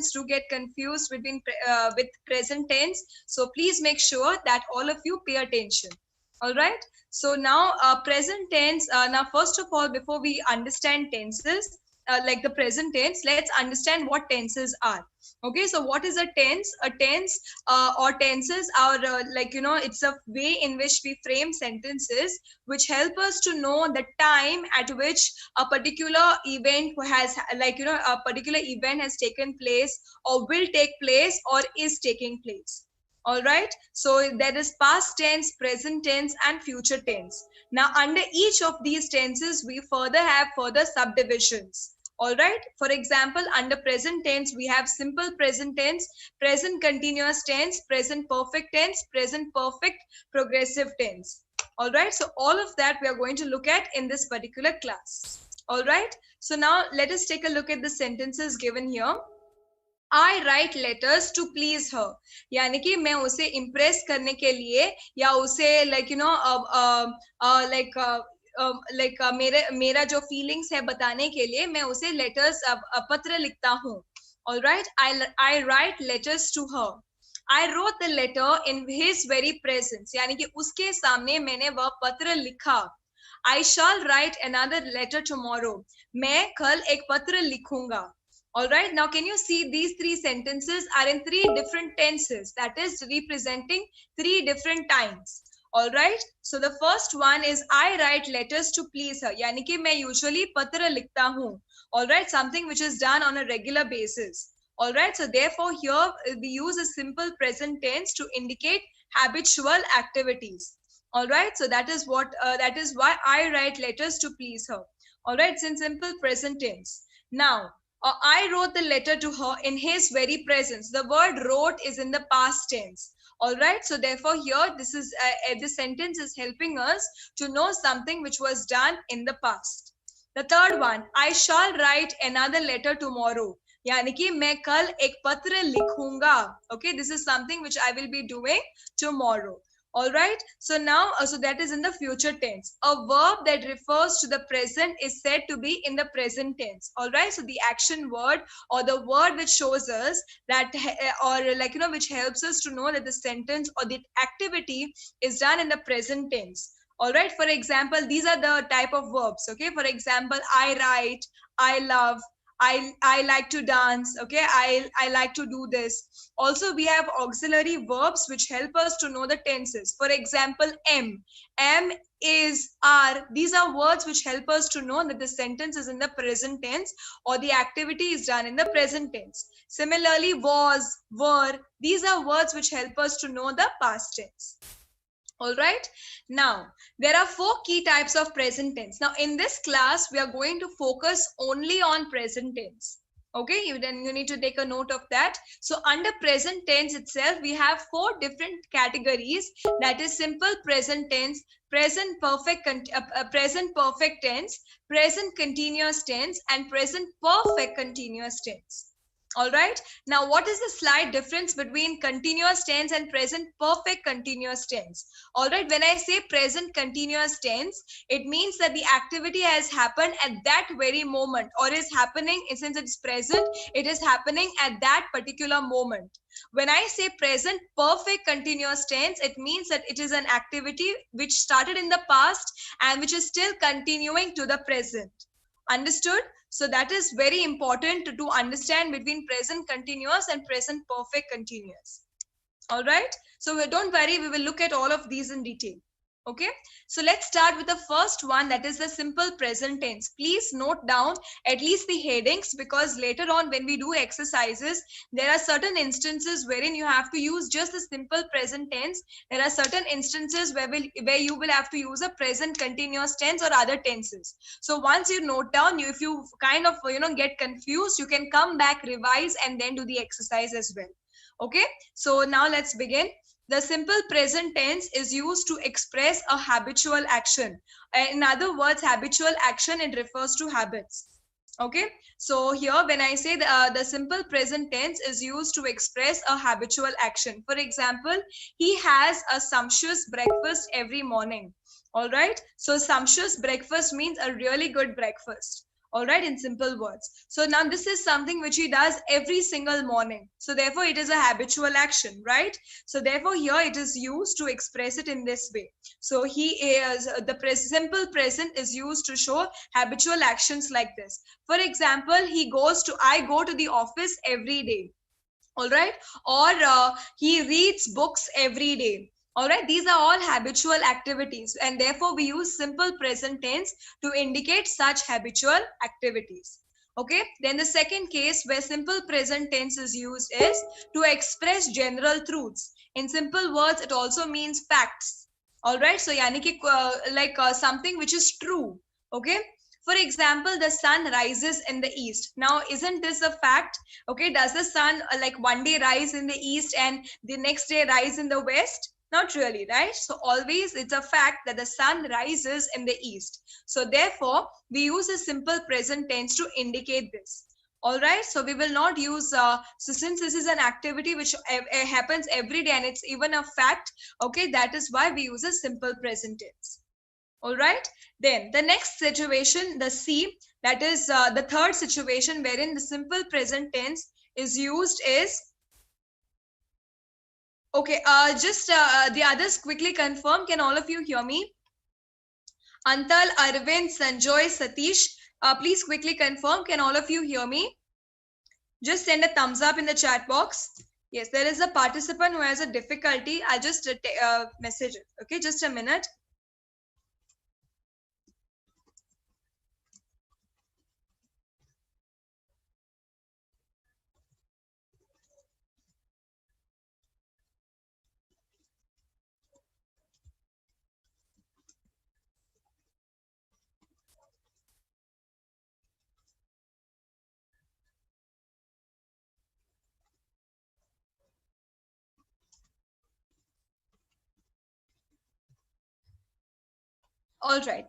students do get confused between with present tense. So please make sure that all of you pay attention. All right. So now present tense. Now first of all, before we understand tenses, like the present tense, let's understand what tenses are. Okay, so what is a tense? A tense or tenses are like, you know, it's a way in which we frame sentences which help us to know the time at which a particular event has, like, you know, a particular event has taken place or will take place or is taking place. All right, so there is past tense, present tense, and future tense. Now under each of these tenses we further have further subdivisions. All right, for example, under present tense we have simple present tense, present continuous tense, present perfect tense, present perfect progressive tense. All right, so all of that we are going to look at in this particular class. All right, so now let us take a look at the sentences given here. I write letters to please her. यानी कि मैं उसे impress करने के लिए या उसे like, you know, मेरा जो feelings है बताने के लिए मैं उसे letters पत्र लिखता हूँ. All right, I write letters to her. I wrote the letter in his very presence. यानी कि उसके सामने मैंने वह पत्र लिखा. I shall write another letter tomorrow. मैं कल एक पत्र लिखूंगा. All right, now can you see these three sentences are in three different tenses, that is representing three different times. All right, so the first one is I write letters to please her. यानी कि मैं usually पत्र लिखता हूँ. All right, something which is done on a regular basis. All right, so therefore here we use a simple present tense to indicate habitual activities. All right, so that is what that is why I write letters to please her. All right, it's in simple present tense. Now I wrote the letter to her in his very presence. The word wrote is in the past tense. All right, so therefore here this is this sentence is helping us to know something which was done in the past. The third one, I shall write another letter tomorrow. यानी कि मैं कल एक पत्र लिखूंगा. Okay, this is something which I will be doing tomorrow. All right, so now so that is in the future tense. A verb that refers to the present is said to be in the present tense. All right, so the action word or the word which shows us that or like, you know, which helps us to know that the sentence or the activity is done in the present tense. All right, for example, these are the type of verbs. Okay, for example, I write, I love, I like to dance. Okay, I like to do this. Also we have auxiliary verbs which help us to know the tenses. For example, am, is, are. These are words which help us to know that the sentence is in the present tense or the activity is done in the present tense. Similarly, was, were. These are words which help us to know the past tense. All right, now there are four key types of present tense. Now in this class we are going to focus only on present tense. Okay, then you need to take a note of that. So under present tense itself we have four different categories, that is simple present tense, present perfect tense, present continuous tense, and present perfect continuous tense. All right, now what is the slight difference between continuous tense and present perfect continuous tense? All right, when I say present continuous tense, it means that the activity has happened at that very moment or is happening, since it's present, it is happening at that particular moment. When I say present perfect continuous tense, it means that it is an activity which started in the past and which is still continuing to the present. Understood? So that is very important to understand between present continuous and present perfect continuous. All right, so don't worry, we will look at all of these in detail. Okay, so let's start with the first one, that is the simple present tense. Please note down at least the headings, because later on when we do exercises, there are certain instances wherein you have to use just the simple present tense. There are certain instances where you will have to use a present continuous tense or other tenses. So once you note down, if you kind of get confused, you can come back, revise, and then do the exercise as well. Okay, so now let's begin. The simple present tense is used to express a habitual action. In other words, habitual action, it refers to habits. Okay, so here when I say the simple present tense is used to express a habitual action. For example, he has a sumptuous breakfast every morning. All right, so sumptuous breakfast means a really good breakfast. all right, in simple words. So now this is something which he does every single morning, so therefore it is a habitual action, right? So therefore here it is used to express it in this way. So he is simple present is used to show habitual actions like this. For example, I go to the office every day, all right, or he reads books every day, all right. These are all habitual activities, and therefore we use simple present tense to indicate such habitual activities. Okay, then the second case where simple present tense is used is to express general truths. In simple words, it also means facts, all right. So yani ki, something which is true. Okay, for example, the sun rises in the east. Now isn't this a fact? Okay, does the sun like one day rise in the east and the next day rise in the west? Not really, right? So always it's a fact that the sun rises in the east. So therefore we use a simple present tense to indicate this. All right, so we will not use so since this is an activity which happens every day and it's even a fact, okay, that is why we use a simple present tense. All right, then the next situation, the C, that is the third situation wherein the simple present tense is used is, okay, just the others quickly confirm. Can all of you hear me? Antal, Arvind, Sanjoy, Satish, please quickly confirm. Can all of you hear me? Just send a thumbs up in the chat box. Yes, there is a participant who has a difficulty. I'll just message it. Okay, just a minute. All right.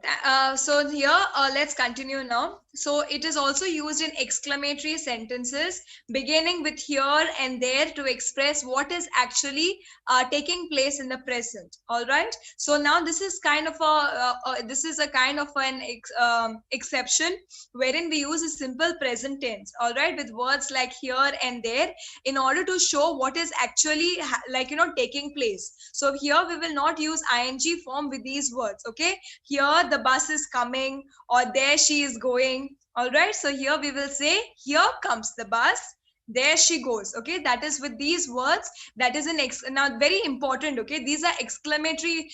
So here, let's continue now. So it is also used in exclamatory sentences, beginning with here and there to express what is actually taking place in the present. All right. So now this is kind of a kind of an exception wherein we use a simple present tense. All right, with words like here and there in order to show what is actually taking place. So here we will not use ing form with these words. Okay, here the bus is coming or there she is going, all right. So here we will say here comes the bus, there she goes. Okay, that is with these words. That is now very important. Okay, these are exclamatory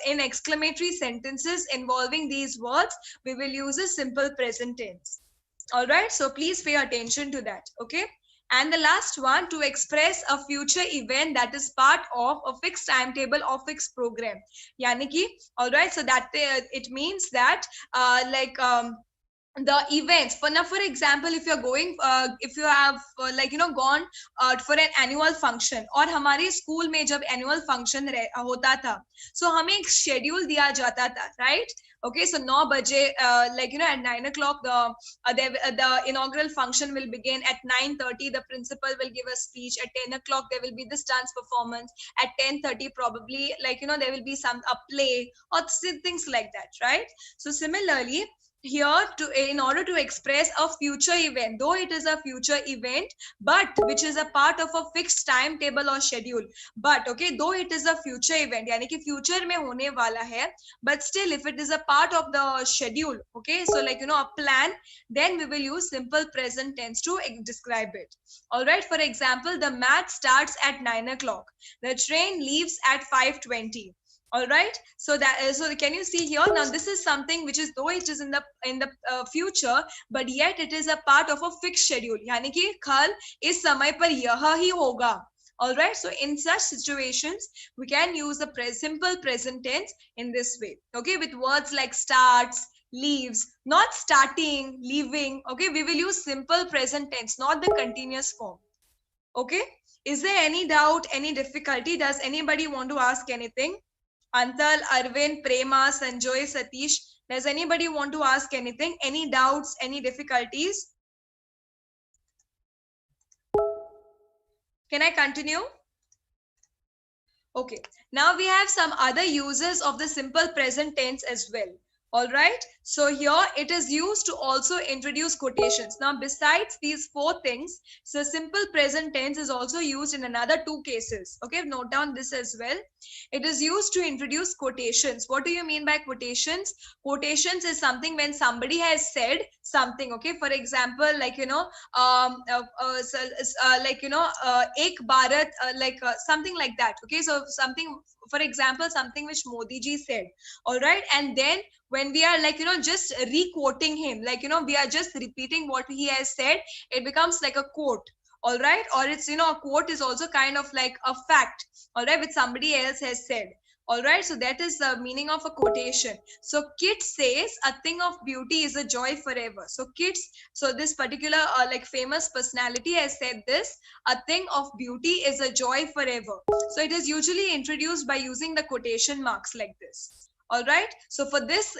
in exclamatory sentences involving these words we will use a simple present tense. All right, so please pay attention to that. Okay, and the last one, to express a future event that is part of a fixed timetable or fixed program. Yani ki, all right, so that it means that the events for now, for example, if you're going if you have gone for an annual function, or हमारे school में जब annual function होता था, so हमें एक schedule दिया जाता था, right? Okay, so 9 baje, at 9 o'clock the inaugural function will begin. At 9:30 the principal will give a speech. At 10 o'clock there will be this dance performance. At 10:30 probably there will be a play or things like that, right? So similarly here, in order to express a future event, though it is a future event but which is a part of a fixed timetable or schedule, but okay, though it is a future event yani ki future mein hone wala hai, but still if it is a part of the schedule, okay, so a plan, then we will use simple present tense to describe it. All right, for example, the match starts at 9 o'clock, the train leaves at 5:20. All right, so can you see here? Now this is something which is, though it is in the future, but yet it is a part of a fixed schedule. यानी कि कल इस समय पर यह ही होगा. All right, so in such situations we can use the simple present tense in this way. Okay, with words like starts, leaves, not starting, leaving. Okay, we will use simple present tense, not the continuous form. Okay, is there any doubt, any difficulty? Does anybody want to ask anything? Antal, Arvind, Prema, Sanjoy, Satish. Does anybody want to ask anything? Any doubts, any difficulties? Can I continue? Okay. Now we have some other uses of the simple present tense as well. All right. So here it is used to also introduce quotations. Now, besides these four things, so simple present tense is also used in another two cases. Okay, note down this as well. It is used to introduce quotations. What do you mean by quotations? Quotations is something when somebody has said something. Okay, for example, like Ek Bharat, something like that. Okay, so something, for example, something which Modi ji said. All right, and then when we are just re-quoting him, we are just repeating what he has said, it becomes like a quote. All right, or it's a quote is also kind of like a fact, all right, which somebody else has said. All right, so that is the meaning of a quotation. So Kit says a thing of beauty is a joy forever. So kids, so this particular famous personality has said this, a thing of beauty is a joy forever. So it is usually introduced by using the quotation marks like this. All right, so for this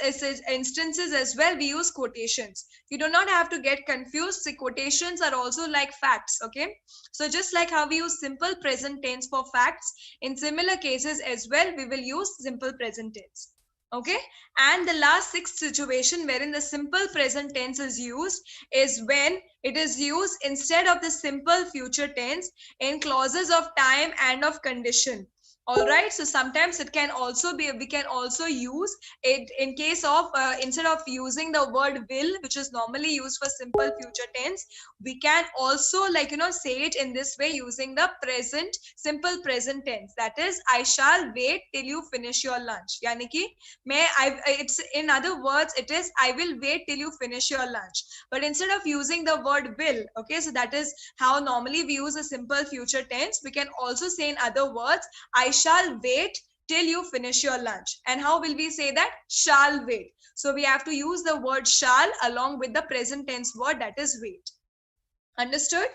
instances as well, we use quotations. You do not have to get confused. The quotations are also like facts. Okay, so just like how we use simple present tense for facts, in similar cases as well, we will use simple present tense. Okay, and the last sixth situation wherein the simple present tense is used is when it is used instead of the simple future tense in clauses of time and of condition. All right, so sometimes it can also be, we can also use it in case of instead of using the word will, which is normally used for simple future tense, we can also say it in this way using the present, simple present tense, that is, I shall wait till you finish your lunch. Yani ki it's, in other words, it is, I will wait till you finish your lunch. But instead of using the word will, okay, so that is how normally we use a simple future tense, we can also say in other words, I shall wait till you finish your lunch. And how will we say that? Shall wait. So we have to use the word shall along with the present tense word, that is wait. Understood?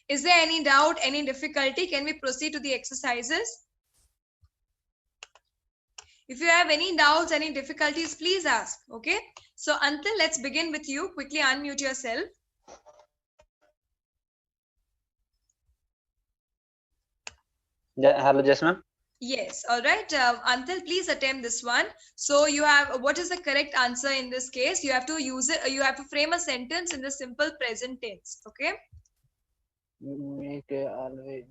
Is there any doubt, any difficulty? Can we proceed to the exercises? If you have any doubts, any difficulties, please ask. Okay. So Antil, let's begin with you. Quickly unmute yourself. Hello, yes, ma'am. Yes, all right. Antil, please attempt this one. So you have, what is the correct answer in this case? You have to use it, you have to frame a sentence in the simple present tense, okay? Make is always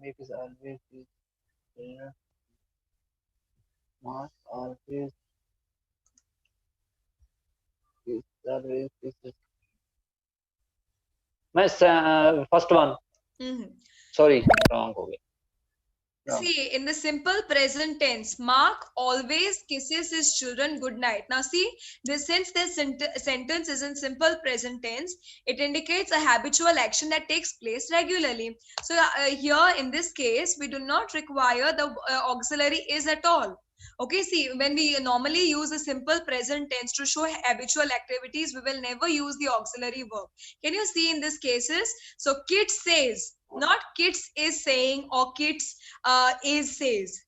must always is always is. My first one. Sorry, wrong. Okay. See, in the simple present tense, Mark always kisses his children good night. Now see, this, since this sentence is in simple present tense, it indicates a habitual action that takes place regularly. So here in this case, we do not require the auxiliary is at all. Okay, see, when we normally use a simple present tense to show habitual activities, we will never use the auxiliary verb. Can you see in these cases? So kid says, not kids is saying, or kids is says.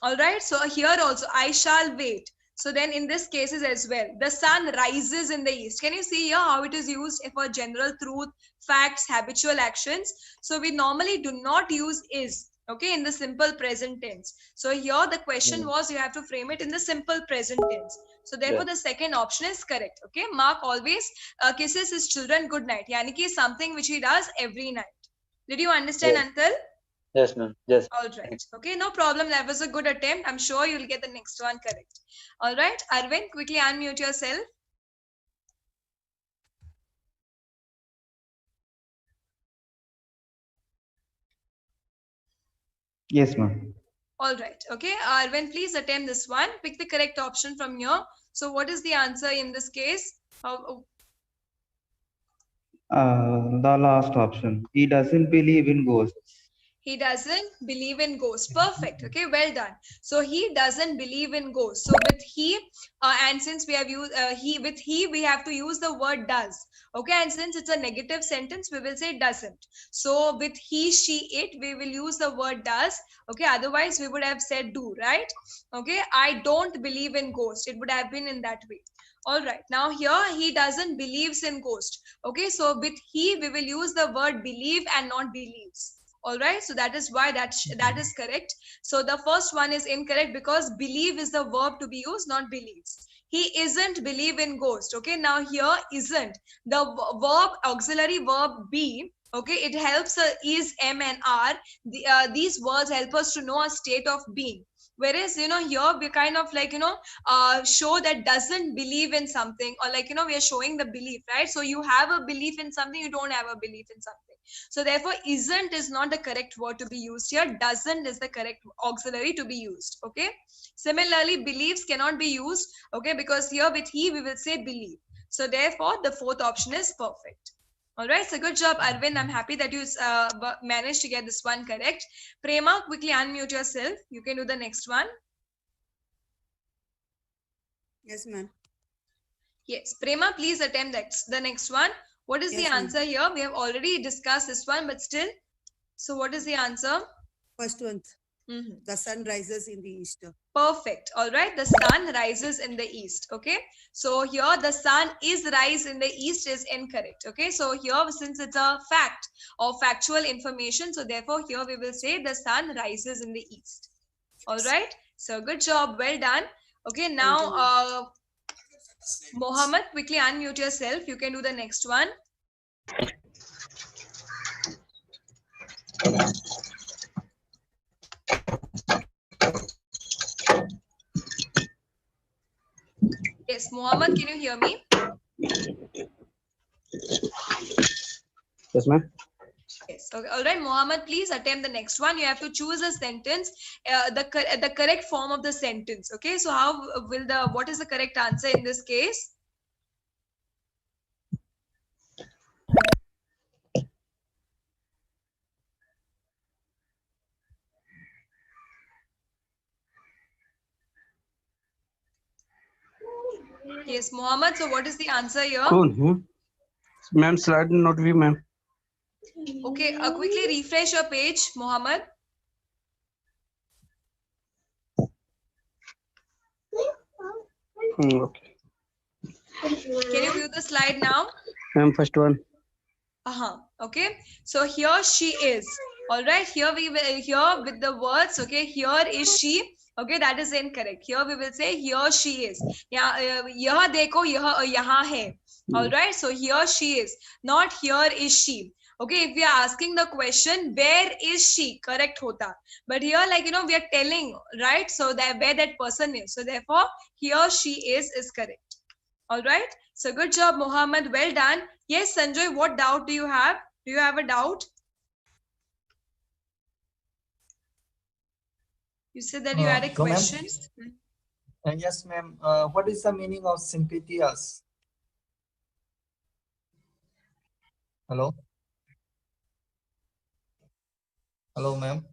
All right, so here also I shall wait. So then in this cases as well, the sun rises in the east. Can you see here how it is used for general truth, facts, habitual actions? So we normally do not use is, okay, in the simple present tense. So here the question was, you have to frame it in the simple present tense. So therefore the second option is correct. Okay, Mark always kisses his children good night. Yani ki something which he does every night. Did you understand, Antal? Yes, ma'am. Yes. All right. Okay, no problem. That was a good attempt. I'm sure you'll get the next one correct. All right. Arvind, quickly unmute yourself. Yes, ma'am. All right. Okay. Arvind, please attempt this one. Pick the correct option from here. So what is the answer in this case? The last option. He doesn't believe in ghosts. He doesn't believe in ghosts. Perfect. Okay, well done. So he doesn't believe in ghosts. So with he, and since we have used he, with he, we have to use the word does. Okay, and since it's a negative sentence, we will say doesn't. So with he, she, it, we will use the word does. Okay, otherwise we would have said do, right? Okay, I don't believe in ghosts. It would have been in that way. All right, now here he doesn't believes in ghost. Okay, so with he, we will use the word believe and not believes. All right, so that is why that is correct. So the first one is incorrect because believe is the verb to be used, not believes. He isn't believe in ghost. Okay, now here isn't, the verb, auxiliary verb be, okay, it helps is, am and are. These words help us to know a state of being. Whereas, here we kind of like, show that doesn't believe in something, or like, we are showing the belief, right? So you have a belief in something, you don't have a belief in something. So therefore, isn't is not the correct word to be used here. Doesn't is the correct auxiliary to be used. Okay. Similarly, beliefs cannot be used. Okay, because here with he we will say believe. So therefore, the fourth option is perfect. All right. So good job, Arvind. I'm happy that you managed to get this one correct. Prema, quickly unmute yourself. You can do the next one. Yes, ma'am. Yes, Prema, please attempt the next one. What is Yes, the answer here? We have already discussed this one, but still. So what is the answer? First one. The sun rises in the east. Perfect. All right. The sun rises in the east. Okay. So here the sun is rise in the east is incorrect. Okay. So here, since it's a fact or factual information, so therefore here we will say the sun rises in the east. All right. So good job. Well done. Okay. Now, Mohammed, quickly unmute yourself. You can do the next one. Yes, Mohammed, can you hear me? Yes, ma'am. Yes. Okay. All right, Mohammed, please attempt the next one. You have to choose a sentence, the correct form of the sentence. Okay. So how will what is the correct answer in this case? Yes, Mohammed. So what is the answer here? Ma'am, slide not view, ma'am. Okay. Quickly refresh your page, Mohammed. Okay. Can you view the slide now? Ma'am, first one. Okay. So here she is. All right. Here we will, here with the words. Okay. Here is she. Okay, that is incorrect. Here we will say here she is. Yaha dekho, yahan hai. All right. So here she is. Not here is she. Okay, if we are asking the question, where is she? Correct hota. But here, like, we are telling, right? So that where that person is. So therefore, here she is correct. All right. So good job, Mohammed. Well done. Yes, Sanjoy, what doubt do you have? Do you have a doubt? You said that you had a question. Yes, ma'am. What is the meaning of sympathias? Hello? Hello, ma'am.